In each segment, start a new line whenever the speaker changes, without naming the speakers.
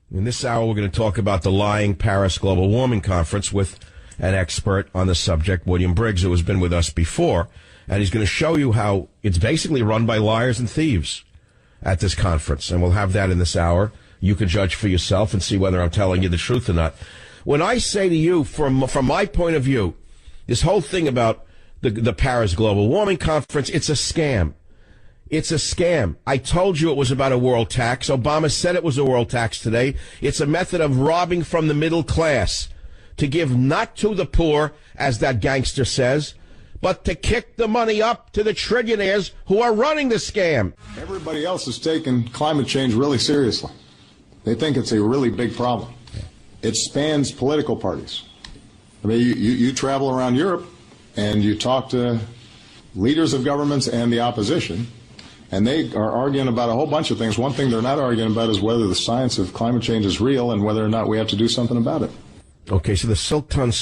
In this hour, we're going to talk about the lying Paris Global Warming Conference with an expert on the subject, William Briggs, who has been with us before. And he's going to show you how it's basically run by liars and thieves at this conference. And we'll have that in this hour. You can judge for yourself and see whether I'm telling you the truth or not. When I say to you, from my point of view, this whole thing about the Paris Global Warming Conference, it's a scam. It's a scam. I told you it was about a world tax. Obama said it was a world tax today. It's a method of robbing from the middle class to give not to the poor, as that gangster says, but to kick the money up to the trillionaires who are running the scam.
Everybody else is taking climate change really seriously. They think it's a really big problem. It spans political parties. I mean, you travel around Europe and you talk to leaders of governments and the opposition, and they are arguing about a whole bunch of things. One thing they're not arguing about is whether the science of climate change is real and whether or not we have to do something about it.
Okay, so the silk-tongued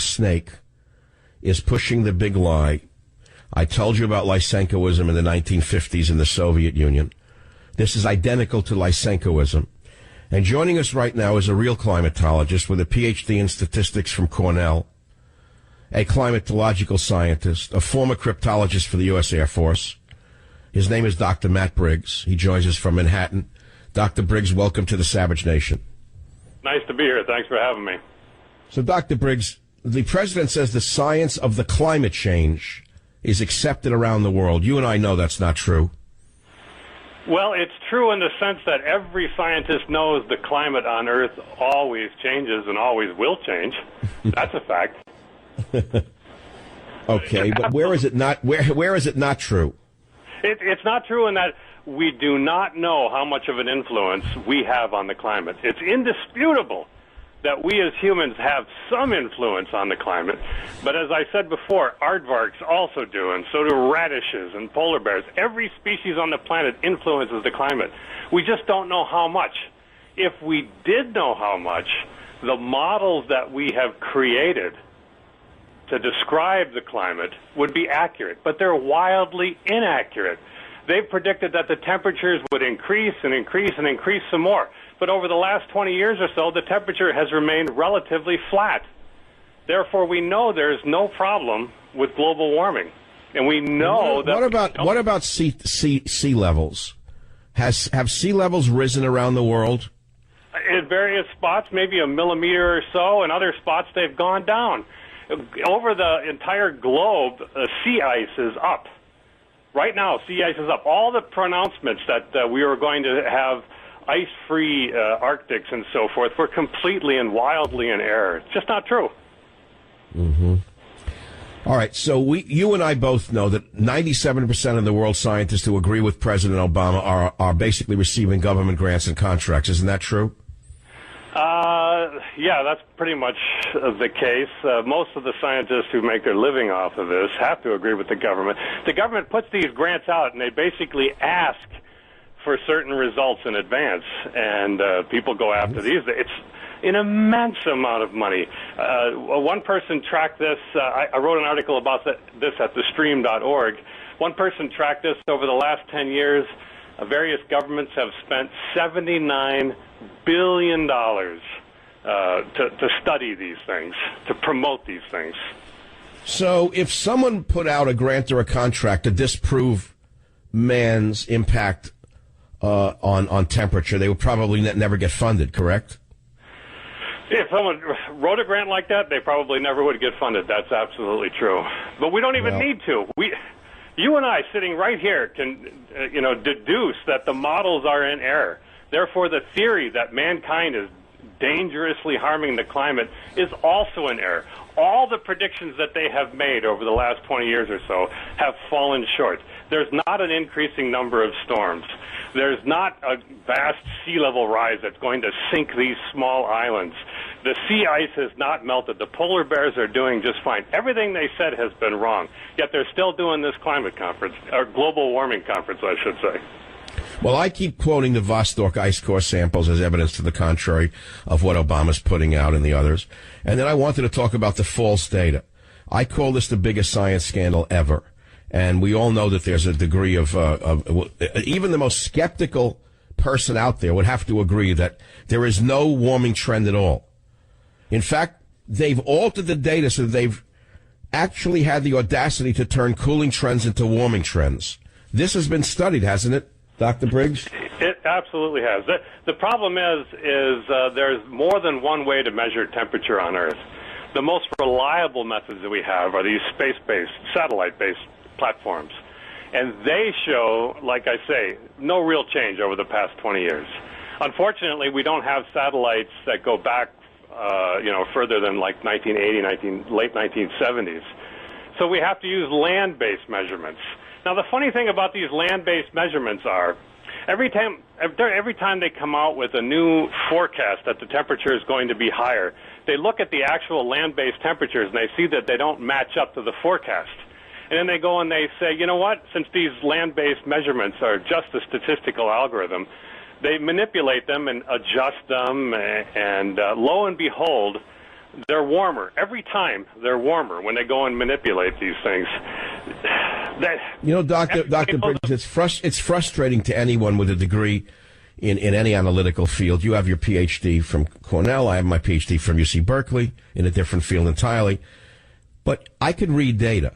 snake is pushing the big lie. I told you about lysenkoism in the 1950s in the Soviet Union. This is identical to lysenkoism. And joining us right now is a real climatologist with a PhD in statistics from Cornell, a climatological scientist, a former cryptologist for the U.S. Air Force. His name is Dr. Matt Briggs. He joins us from Manhattan. Dr. Briggs, welcome to the Savage Nation.
Nice to be here. Thanks for having me.
So, Dr. Briggs, the president says the science of the climate change is accepted around the world. You and I know that's not true.
Well, it's true in the sense that every scientist knows the climate on Earth always changes and always will change. That's a fact.
Okay, but where is it not? Where is it not true?
It's not true in that we do not know how much of an influence we have on the climate. It's indisputable that we as humans have some influence on the climate. But as I said before, aardvarks also do, and so do radishes and polar bears. Every species on the planet influences the climate. We just don't know how much. If we did know how much, the models that we have created to describe the climate would be accurate, but they're wildly inaccurate. They've predicted that the temperatures would increase and increase and increase some more. But over the last 20 years or so, the temperature has remained relatively flat. Therefore, we know there's no problem with global warming. And we know that...
What about sea levels? Have sea levels risen around the world?
In various spots, maybe a millimeter or so. In other spots, they've gone down. Over the entire globe, sea ice is up. Right now, sea ice is up. All the pronouncements that we were going to have ice-free Arctics and so forth were completely and wildly in error. It's just not true.
Mm-hmm. All right, so you and I both know that 97% of the world scientists who agree with President Obama are basically receiving government grants and contracts. Isn't that true?
Yeah, that's pretty much the case. Most of the scientists who make their living off of this have to agree with the government. The government puts these grants out, and they basically ask for certain results in advance, and people go after these. It's an immense amount of money. One person tracked this. I wrote an article about this at thestream.org. One person tracked this over the last 10 years. Various governments have spent $79 billion to study these things, to promote these things.
So if someone put out a grant or a contract to disprove man's impact on temperature, they would probably never get funded, correct?
If someone wrote a grant like that, they probably never would get funded. That's absolutely true. But we don't even need to. You and I, sitting right here, can deduce that the models are in error. Therefore, the theory that mankind is dangerously harming the climate is also in error. All the predictions that they have made over the last 20 years or so have fallen short. There's not an increasing number of storms. There's not a vast sea level rise that's going to sink these small islands. The sea ice has not melted. The polar bears are doing just fine. Everything they said has been wrong. Yet they're still doing this climate conference, or global warming conference, I should say.
Well, I keep quoting the Vostok ice core samples as evidence to the contrary of what Obama's putting out and the others. And then I wanted to talk about the false data. I call this the biggest science scandal ever. And we all know that there's a degree of even the most skeptical person out there would have to agree that there is no warming trend at all. In fact, they've altered the data so they've actually had the audacity to turn cooling trends into warming trends. This has been studied, hasn't it, Dr. Briggs?
It absolutely has. The problem is there's more than one way to measure temperature on Earth. The most reliable methods that we have are these space-based, satellite-based platforms. And they show, like I say, no real change over the past 20 years. Unfortunately, we don't have satellites that go back further than like 1980, late 1970s. So we have to use land-based measurements. Now, the funny thing about these land-based measurements are every time they come out with a new forecast that the temperature is going to be higher, they look at the actual land-based temperatures and they see that they don't match up to the forecast. And then they go and they say, you know what, since these land-based measurements are just a statistical algorithm, they manipulate them and adjust them, and lo and behold, they're warmer. Every time they're warmer when they go and manipulate these things.
Dr. Briggs, it's frustrating to anyone with a degree in any analytical field. You have your PhD from Cornell. I have my PhD from UC Berkeley in a different field entirely. But I can read data.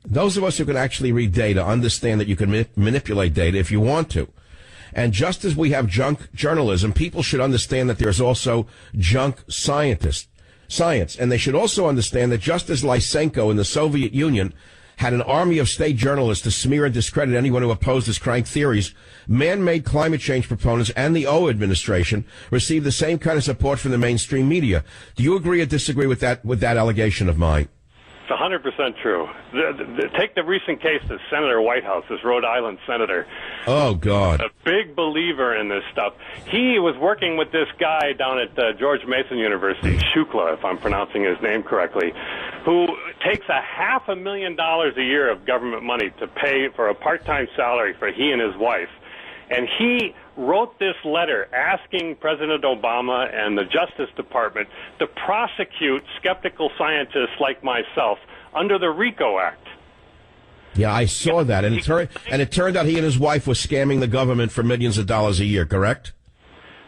Those of us who can actually read data understand that you can manipulate data if you want to. And just as we have junk journalism, people should understand that there's also junk science. And they should also understand that just as Lysenko in the Soviet Union had an army of state journalists to smear and discredit anyone who opposed his crank theories, man-made climate change proponents and the O administration received the same kind of support from the mainstream media. Do you agree or disagree with that allegation of mine?
It's 100% true. Take the recent case of Senator Whitehouse, this Rhode Island senator.
Oh, God.
A big believer in this stuff. He was working with this guy down at George Mason University, Shukla, if I'm pronouncing his name correctly, who takes $500,000 a year of government money to pay for a part-time salary for he and his wife. And he wrote this letter asking President Obama and the Justice Department to prosecute skeptical scientists like myself under the RICO Act.
Yeah, I saw that. And it turned out he and his wife were scamming the government for millions of dollars a year, correct?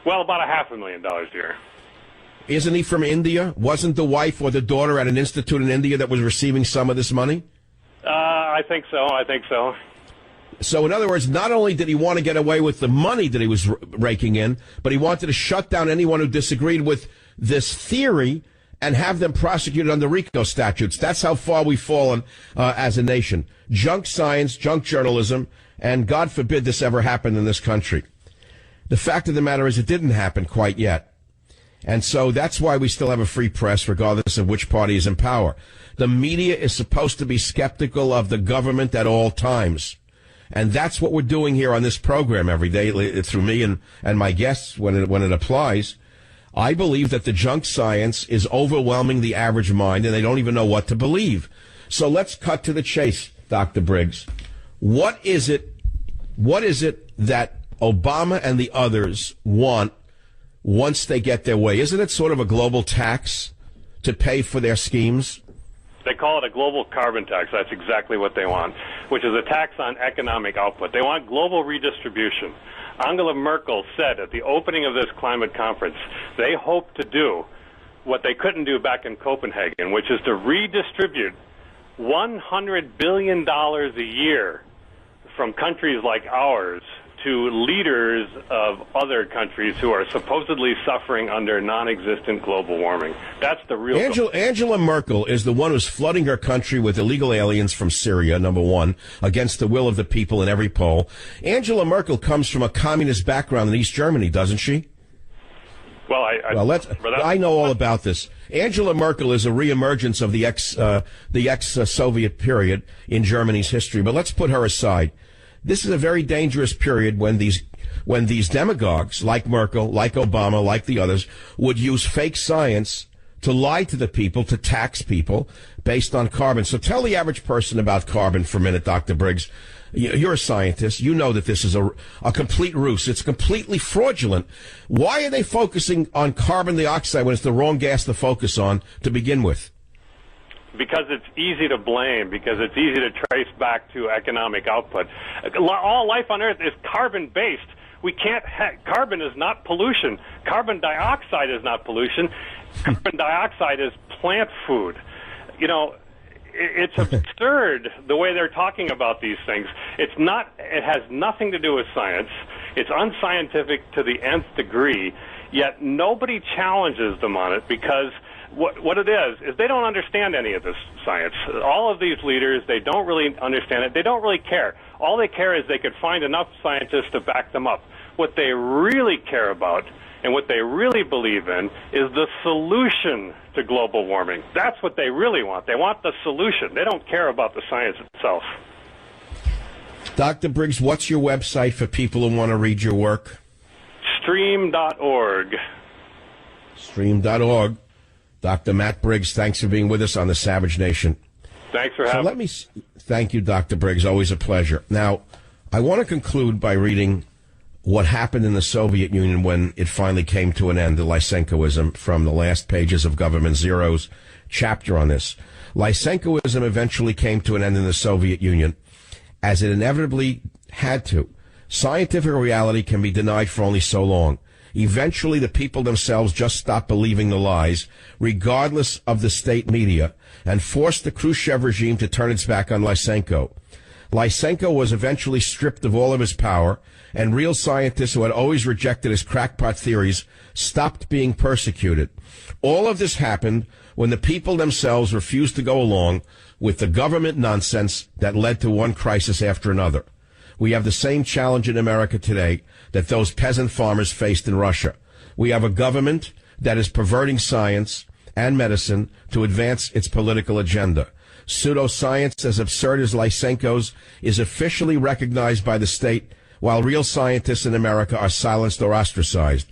Well, about $500,000 a year.
Isn't he from India? Wasn't the wife or the daughter at an institute in India that was receiving some of this money?
I think so.
So, in other words, not only did he want to get away with the money that he was raking in, but he wanted to shut down anyone who disagreed with this theory and have them prosecuted under RICO statutes. That's how far we've fallen as a nation. Junk science, junk journalism, and God forbid this ever happened in this country. The fact of the matter is it didn't happen quite yet. And so that's why we still have a free press, regardless of which party is in power. The media is supposed to be skeptical of the government at all times. And that's what we're doing here on this program every day through me and my guests when it applies. I believe that the junk science is overwhelming the average mind, and they don't even know what to believe. So let's cut to the chase, Dr. Briggs. What is it that Obama and the others want once they get their way? Isn't it sort of a global tax to pay for their schemes?
They call it a global carbon tax. That's exactly what they want, which is a tax on economic output. They want global redistribution. Angela Merkel said at the opening of this climate conference, they hope to do what they couldn't do back in Copenhagen, which is to redistribute $100 billion a year from countries like ours to leaders of other countries who are supposedly suffering under non-existent global warming. That's the real...
Angela Merkel is the one who's flooding her country with illegal aliens from Syria, number one, against the will of the people in every poll. Angela Merkel comes from a communist background in East Germany, doesn't she?
Well,
I know all about this. Angela Merkel is a reemergence of the ex-Soviet period in Germany's history, but let's put her aside. This is a very dangerous period when these demagogues like Merkel, like Obama, like the others would use fake science to lie to the people, to tax people based on carbon. So tell the average person about carbon for a minute, Dr. Briggs. You're a scientist. You know that this is a complete ruse. It's completely fraudulent. Why are they focusing on carbon dioxide when it's the wrong gas to focus on to begin with?
Because it's easy to blame, because it's easy to trace back to economic output. All life on Earth is carbon-based. We can't carbon is not pollution. Carbon dioxide is not pollution. Carbon dioxide is plant food. You know, it's absurd the way they're talking about these things. It's not. It has nothing to do with science. It's unscientific to the nth degree. Yet nobody challenges them on it because what it is they don't understand any of this science. All of these leaders, they don't really understand it. They don't really care. All they care is they could find enough scientists to back them up. What they really care about and what they really believe in is the solution to global warming. That's what they really want. They want the solution. They don't care about the science itself.
Dr. Briggs, what's your website for people who want to read your work?
Stream.org.
Stream.org. Dr. Matt Briggs, thanks for being with us on the Savage Nation.
Thanks for having me.
Thank you, Dr. Briggs. Always a pleasure. Now, I want to conclude by reading what happened in the Soviet Union when it finally came to an end, the lysenkoism, from the last pages of Government Zero's chapter on this. Lysenkoism eventually came to an end in the Soviet Union, as it inevitably had to. Scientific reality can be denied for only so long. Eventually, the people themselves just stopped believing the lies, regardless of the state media, and forced the Khrushchev regime to turn its back on Lysenko. Lysenko was eventually stripped of all of his power, and real scientists who had always rejected his crackpot theories stopped being persecuted. All of this happened when the people themselves refused to go along with the government nonsense that led to one crisis after another. We have the same challenge in America today that those peasant farmers faced in Russia. We have a government that is perverting science and medicine to advance its political agenda. Pseudoscience, as absurd as Lysenko's, is officially recognized by the state, while real scientists in America are silenced or ostracized.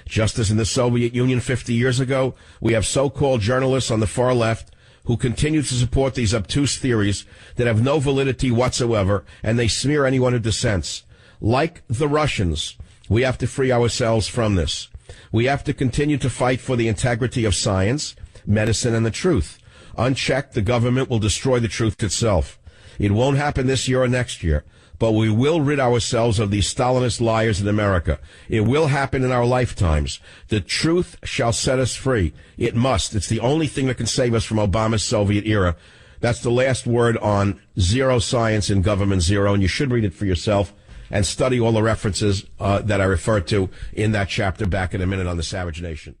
Just as in the Soviet Union 50 years ago, we have so-called journalists on the far left who continue to support these obtuse theories that have no validity whatsoever, and they smear anyone who dissents. Like the Russians, we have to free ourselves from this. We have to continue to fight for the integrity of science, medicine, and the truth. Unchecked, the government will destroy the truth itself. It won't happen this year or next year, but we will rid ourselves of these Stalinist liars in America. It will happen in our lifetimes. The truth shall set us free. It must. It's the only thing that can save us from Obama's Soviet era. That's the last word on Zero Science in Government Zero, and you should read it for yourself and study all the references that I referred to in that chapter back in a minute on the Savage Nation.